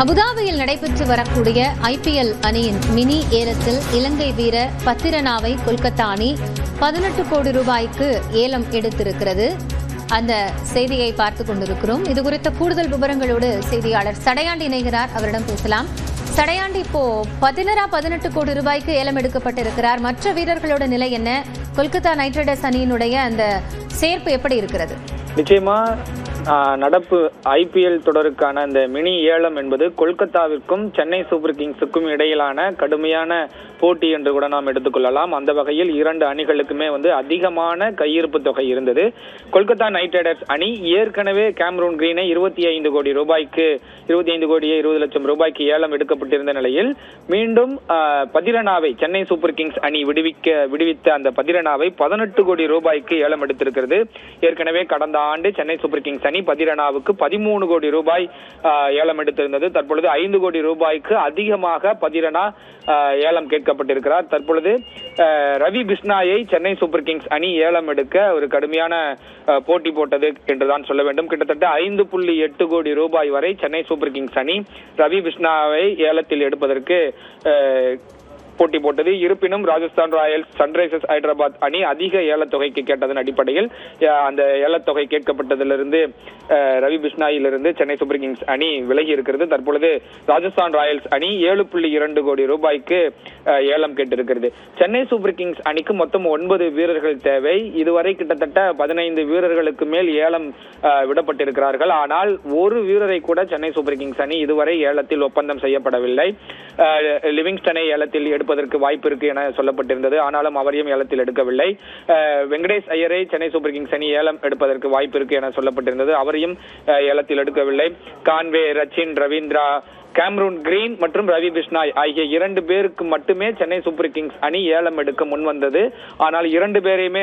அபுதாபியில் நடைபெற்று வரக்கூடிய IPL அணியின் மினி ஏலத்தில் இலங்கை வீரர் பத்திரனாவை கொல்கத்தா அணி 18 கோடி ரூபாய்க்கு ஏலம் எடுத்திருக்கிறது. அந்த செய்தியை பார்த்துக் கொண்டிருக்கிறோம். இது குறித்த கூடுதல் விவரங்களோடு செய்தியாளர் சடையாண்டி இணைகிறார். அவரிடம் பேசலாம். சடையாண்டி, இப்போ 18 கோடி ரூபாய்க்கு ஏலம் எடுக்கப்பட்டிருக்கிறார். மற்ற வீரர்களோட நிலை என்ன? கொல்கத்தா நைட் ரைடர்ஸ் அணியினுடைய அந்த சேர்ப்பு எப்படி இருக்கிறது? நிச்சயமா நடப்பு IPL தொடருக்கான இந்த மினி ஏலம் என்பது கொல்கத்தாவிற்கும் சென்னை சூப்பர் கிங்ஸுக்கும் இடையிலான கடுமையான போட்டி என்று கூட நாம் எடுத்துக்கொள்ளலாம். அந்த வகையில் இரண்டு அணிகளுக்குமே அதிகமான கையிருப்பு தொகை இருந்தது. கொல்கத்தா நைட் ரைடர்ஸ் அணி ஏற்கனவே கேமரூன் கிரீனை 25 கோடி ரூபாய்க்கு 25 கோடியே 20 லட்சம் ரூபாய்க்கு ஏலம் எடுக்கப்பட்டிருந்த நிலையில் மீண்டும் பதிரனாவை சென்னை சூப்பர் கிங்ஸ் அணி விடுவித்த அந்த பதிரனாவை 18 கோடி ரூபாய்க்கு ஏலம் எடுத்திருக்கிறது. ஏற்கனவே கடந்த ஆண்டு சென்னை சூப்பர் கிங்ஸ் அணி பதிரனாவுக்கு 13 கோடி ரூபாய் ஏலம் எடுத்திருந்தது. தற்பொழுது 5 கோடி ரூபாய்க்கு அதிகமாக பதிரனா ஏலம் கேட்கப்பட்டிருக்கிறார். தற்பொழுது ரவி பிஷ்னாயை சென்னை சூப்பர் கிங்ஸ் அணி ஏலம் எடுக்க ஒரு கடுமையான போட்டி போட்டது என்றுதான் சொல்ல வேண்டும். கிட்டத்தட்ட 5.8 கோடி ரூபாய் வரை சென்னை சூப்பர் கிங்ஸ் அணி ரவி பிஷ்னாவை ஏலத்தில் எடுப்பதற்கு போட்டி போட்டது. இருப்பினும் ராஜஸ்தான் ராயல்ஸ், சன்ரைசர்ஸ் ஹைதராபாத் அணி அதிக ஏலத்தொகைக்கு கேட்டதன் அடிப்படையில் அந்த ஏலத்தொகை கேட்கப்பட்டதிலிருந்து ரவி பிஷ்னாயிலிருந்து சென்னை சூப்பர் கிங்ஸ் அணி விலகி இருக்கிறது. தற்பொழுது ராஜஸ்தான் ராயல்ஸ் அணி 7.2 கோடி ரூபாய்க்கு ஏலம் கேட்டிருக்கிறது. சென்னை சூப்பர் கிங்ஸ் அணிக்கு மொத்தம் 9 வீரர்கள் தேவை. இதுவரை கிட்டத்தட்ட 15 வீரர்களுக்கு மேல் ஏலம் விடப்பட்டிருக்கிறார்கள். ஆனால் ஒரு வீரரை கூட சென்னை சூப்பர் கிங்ஸ் அணி இதுவரை ஏலத்தில் ஒப்பந்தம் செய்யப்படவில்லை. லிவிங்ஸ்டனை ஏலத்தில் எடுப்பதற்கு வாய்ப்பு இருக்கு என சொல்லப்பட்டிருந்தது. ஆனாலும் அவரையும் ஏலத்தில் எடுக்கவில்லை. வெங்கடேஷ் ஐயரை சென்னை சூப்பர் கிங்ஸ் அணி ஏலம் எடுப்பதற்கு வாய்ப்பு இருக்கு என சொல்லப்பட்டிருந்தது. அவரையும் ஏலத்தில் எடுக்கவில்லை. Conway, Rachin, Ravindra, Cameron Green மற்றும் ரவி பிஷ்னாய் ஆகிய 2 பேருக்கு மட்டுமே சென்னை சூப்பர் கிங்ஸ் அணி ஏலம் எடுக்க முன் வந்தது. ஆனால் 2 பேரையுமே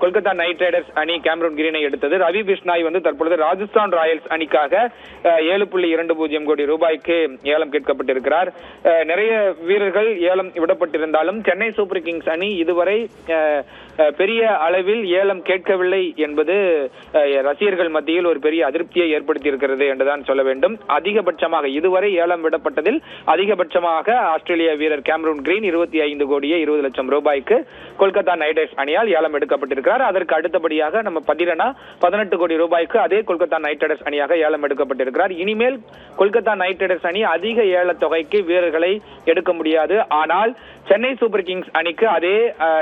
கொல்கத்தா நைட் ரைடர்ஸ் அணி கேமரூன் கிரீனை எடுத்தது. ரவி பிஷ்னாய் தற்பொழுது ராஜஸ்தான் ராயல்ஸ் அணிக்காக 7.20 கோடி ரூபாய்க்கு ஏலம் கேட்கப்பட்டிருக்கிறார். நிறைய வீரர்கள் ஏலம் விடப்பட்டிருந்தாலும் சென்னை சூப்பர் கிங்ஸ் அணி இதுவரை பெரிய அளவில் ஏலம் கேட்கவில்லை என்பது ரசிகர்கள் மத்தியில் ஒரு பெரிய அதிருப்தியை ஏற்படுத்தி இருக்கிறது என்றுதான் சொல்ல வேண்டும். அதிகபட்சமாக இதுவரை ஏலம் விடப்பட்டதில் அதிகபட்சமாக ஆஸ்திரேலிய வீரர் கேமரூன் கிரீன் 25 கோடியே 20 லட்சம் ரூபாய்க்கு கொல்கத்தா நைட் ரைடர்ஸ் அணியால் ஏலம் எடுக்கப்பட்டிருக்கிறார். அதற்கு அடுத்தபடியாக நம்ம பதிரனா 18 கோடி ரூபாய்க்கு அதே கொல்கத்தா நைட் ரைடர்ஸ் அணியாக ஏலம் எடுக்கப்பட்டிருக்கிறார். இனிமேல் கொல்கத்தா நைட் ரைடர்ஸ் அணி அதிக ஏல தொகைக்கு வீரர்களை எடுக்க முடியாது. ஆனால் சென்னை சூப்பர் கிங்ஸ் அணிக்கு அதே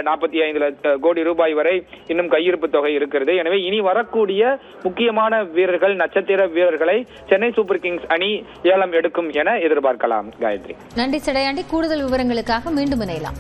45 கோடி ரூபாய் வரை இன்னும் கையிருப்பு தொகை இருக்கிறது. எனவே இனி வரக்கூடிய முக்கியமான வீரர்கள், நட்சத்திர வீரர்களை சென்னை சூப்பர் கிங்ஸ் அணி ஏலம் எடுக்கும் என எதிர்பார்க்கலாம். காயத்ரி, நன்றி சடையாண்டி. கூடுதல் விவரங்களுக்காக மீண்டும் இணையலாம்.